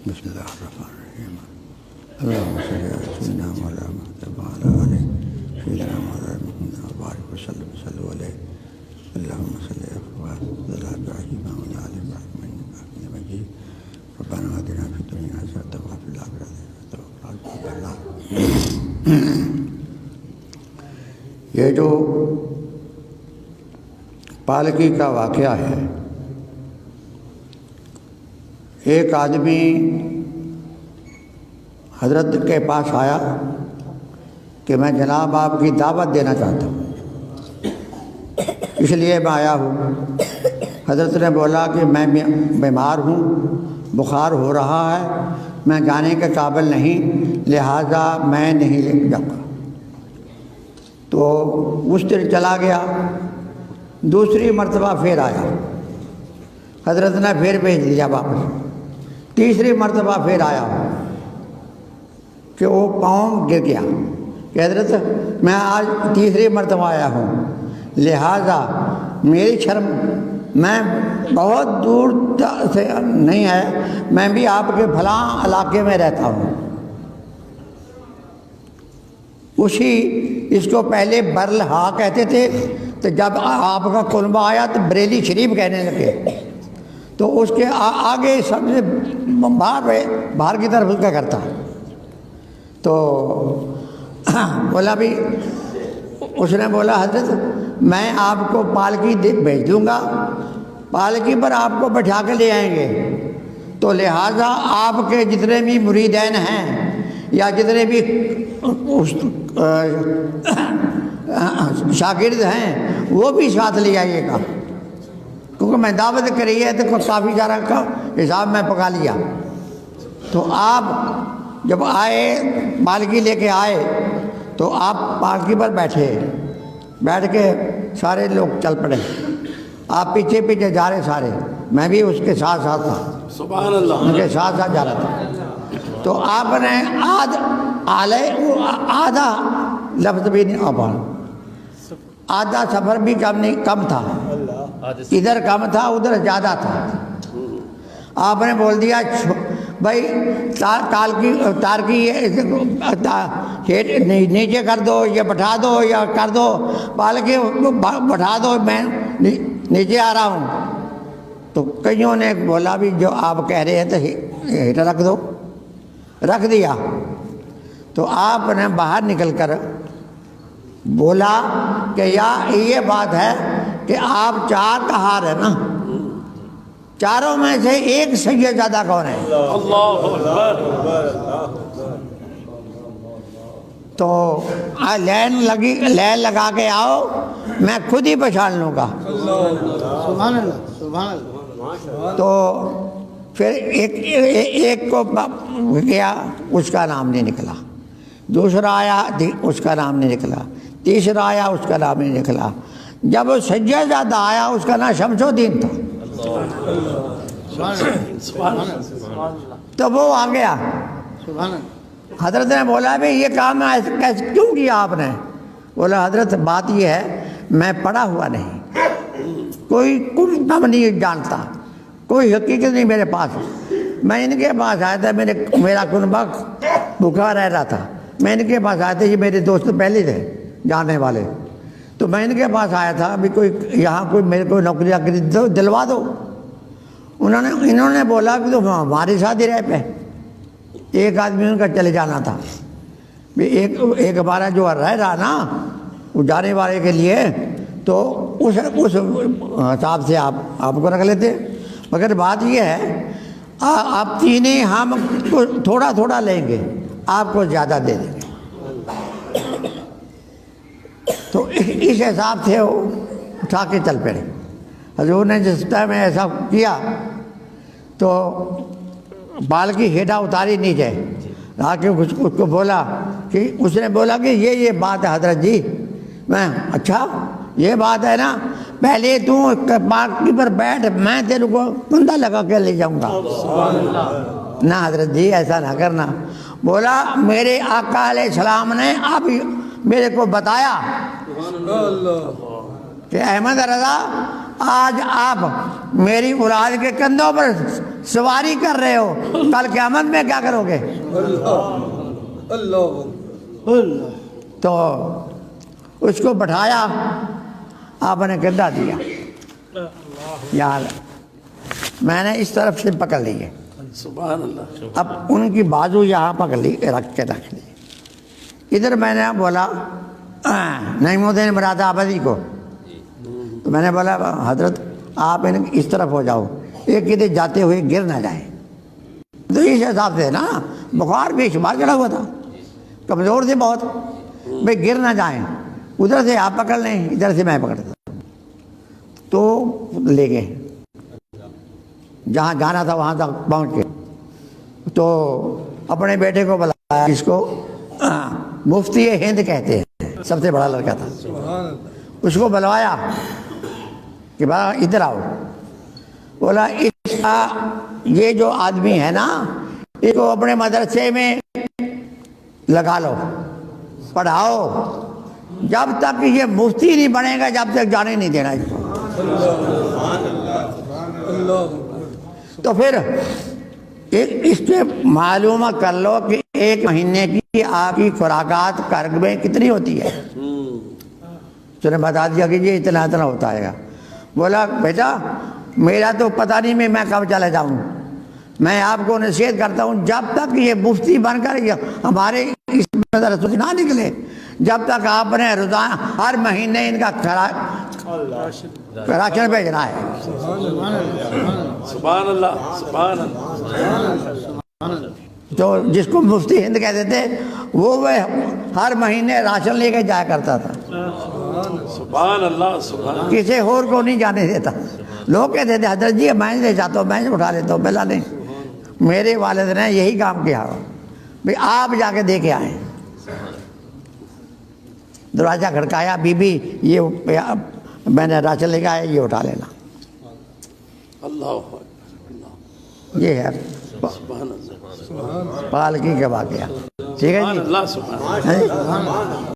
بسم اللہ الرحمن الرحیم اللہم صلی علی سیدنا محمد وعلی آلہ سیدنا محمد وبارک وسلم صلی علیہ اللہم صلی علی ابراہیم وعلی آل ابراہیم انک حمید مجید ربنا آتنا فی الدنیا حسنۃ وفی الآخرۃ حسنۃ وقنا عذاب النار۔ یہ جو پالکی کا واقعہ ہے، ایک آدمی حضرت کے پاس آیا کہ میں جناب آپ کی دعوت دینا چاہتا ہوں، اس لیے میں آیا ہوں۔ حضرت نے بولا کہ میں بیمار ہوں، بخار ہو رہا ہے، میں جانے کے قابل نہیں، لہٰذا میں نہیں جاؤں گا۔ تو اس دن چلا گیا، دوسری مرتبہ پھر آیا، حضرت نے پھر بھیج دیا واپس۔ تیسری مرتبہ پھر آیا کہ وہ پاؤں گر گیا کہ حضرت میں آج تیسری مرتبہ آیا ہوں، لہٰذا میری شرم، میں بہت دور سے نہیں ہے، میں بھی آپ کے فلاں علاقے میں رہتا ہوں۔ اس کو پہلے برلہا کہتے تھے، تو جب آپ کا کلمہ آیا تو بریلی شریف کہنے لگے، تو اس کے آگے سب سے باہر کی طرف اس کا کرتا۔ تو بولا بھی، اس نے بولا حضرت میں آپ کو پالکی بھیج دوں گا، پالکی پر آپ کو بٹھا کے لے آئیں گے، تو لہٰذا آپ کے جتنے بھی مریدین ہیں یا جتنے بھی شاگرد ہیں وہ بھی ساتھ لے آئیے گا، کیونکہ میں دعوت کری ہے تو کافی سارا کا حساب میں پکا لیا۔ تو آپ جب آئے، پالکی لے کے آئے، تو آپ پالکی پر بیٹھ کے سارے لوگ چل پڑے، آپ پیچھے پیچھے جا رہے سارے، میں بھی اس کے ساتھ ساتھ تھا، سبحان اللہ، ان کے ساتھ ساتھ جا رہا تھا۔ تو آپ نے آدھا لفظ بھی نہیں آ، آدھا سفر بھی کم تھا، ادھر کم تھا ادھر زیادہ تھا۔ آپ نے بول دیا بھائی تار کی نیچے کر دو یا بٹھا دو یا کر دو، پالکی بٹھا دو، میں نیچے آ رہا ہوں۔ تو کئیوں نے بولا بھی جو آپ کہہ رہے ہیں تو ہیٹر رکھ دو، رکھ دیا۔ تو آپ نے باہر نکل کر بولا کہ یہ بات ہے کہ آپ چار کا ہار ہے نا، چاروں میں سے ایک سید زیادہ کون ہے؟ اللہ اکبر۔ تو لین لگا کے آؤ، میں خود ہی پہچان لوں گا۔ سبحان اللہ، سبحان اللہ۔ تو پھر ایک کو گیا، اس کا نام نہیں نکلا، دوسرا آیا اس کا نام نہیں نکلا، تیسرا آیا اس کا نام نہیں نکلا۔ جب سید زیادہ آیا، اس کا نام شمس الدین تھا، تو وہ آ گیا۔ حضرت نے بولا بھی یہ کام کیسے کیوں کیا آپ نے؟ بولا حضرت بات یہ ہے، میں پڑھا ہوا نہیں، کوئی کم نہیں جانتا، کوئی حقیقت نہیں میرے پاس۔ میں ان کے پاس آیا تھا، میرا کنبہ بھوکا رہ رہا تھا، میں ان کے پاس آیا تھا، یہ میرے دوست پہلے تھے جانے والے، تو میں ان کے پاس آیا تھا بھی کوئی یہاں کوئی میرے کو نوکری دلوا دو۔ انہوں نے بولا کہ تو ہمارے ساتھ ہی رہ پہ، ایک آدمی ان کا چلے جانا تھا، ایک ہمارا جو رہ رہا نا وہ جانے والے کے لیے، تو اس حساب سے آپ کو رکھ لیتے۔ مگر بات یہ ہے آپ تینیں ہم تھوڑا تھوڑا لیں گے، آپ کو زیادہ دے دیں گے۔ تو اس حساب سے وہ اٹھا کے چل پڑے۔ حضور نے جس ٹائم ایسا کیا تو پالکی ہیٹا اتاری نیچے، آ کے اس کو بولا کہ اس نے بولا کہ یہ بات ہے حضرت جی۔ میں اچھا یہ بات ہے نا، پہلے تو پالکی پر بیٹھ، میں تیرے کو بندہ لگا کے لے جاؤں گا۔ نہ حضرت جی ایسا نہ کرنا۔ بولا میرے آقا علیہ السلام نے اب میرے کو بتایا کہ احمد رضا آج آپ میری اولاد کے کندھوں پر سواری کر رہے ہو، کل قیامت میں کیا کرو گے؟ اللہ تو اس کو بٹھایا، آپ نے کندھا دیا، یار میں نے اس طرف سے پکڑ لی ہے، سبحان اللہ اب ان کی بازو یہاں پکڑ لی، رکھ لی ادھر، میں نے بولا نعیم الدین مراد آبادی کو، تو میں نے بولا حضرت آپ اس طرف ہو جاؤ، ایک کدھر جاتے ہوئے گر نہ جائے، تو اس حساب سے نا بخار بے شمار چڑھا ہوا تھا، کمزور تھے بہت، بھائی گر نہ جائیں، ادھر سے آپ پکڑ لیں، ادھر سے میں پکڑتا، تو لے گئے جہاں جانا تھا وہاں تک پہنچ کے، تو اپنے بیٹے کو بلایا، اس کو مفتی ہند کہتے ہیں، سب سے بڑا لڑکا تھا، اس کو بلوایا کہ بھائی ادھر آؤ، بولا اس کا یہ جو آدمی ہے نا اس کو اپنے مدرسے میں لگا لو، پڑھاؤ، جب تک یہ مفتی نہیں بنے گا جب تک جانے نہیں دینا اس کو۔ تو پھر اس پہ معلومہ کر لو کہ ایک مہینے کی آپ کی خوراکات قرض میں کتنی ہوتی ہے، تو نے بتا دیا کہ یہ اتنا اتنا ہوتا ہے گا۔ بولا بیٹا میرا تو پتہ نہیں میں کب چلا جاؤں، میں آپ کو نصیحت کرتا ہوں جب تک یہ مفتی بن کر ہمارے اس مدرسے سے نہ نکلے، جب تک آپ نے روزانہ ہر مہینے ان کا راشن بھیجنا ہے۔ سبحان اللہ سبحان اللہ۔ تو جس کو مفتی ہند کہتے تھے وہ ہر مہینے راشن لے کے جایا کرتا تھا، سبحان اللہ سبحان اللہ۔ کسی اور کو نہیں جانے دیتا۔ لوگ کہتے تھے حضرت جی میں لے جاتا ہوں، میں اٹھا لیتا ہوں، بلا نہیں، میرے والد نے یہی کام کیا، بھئی آپ جا کے دے کے آئیں۔ دروازہ کھڑکایا، بی بی یہ میں نے راشن لے کے آیا، یہ اٹھا لینا۔ اللہ یہ ہے سبحان اللہ پالکی کا واقعہ، ٹھیک ہے سبحان جی؟ اللہ سبحان اللہ۔ ہاں جی؟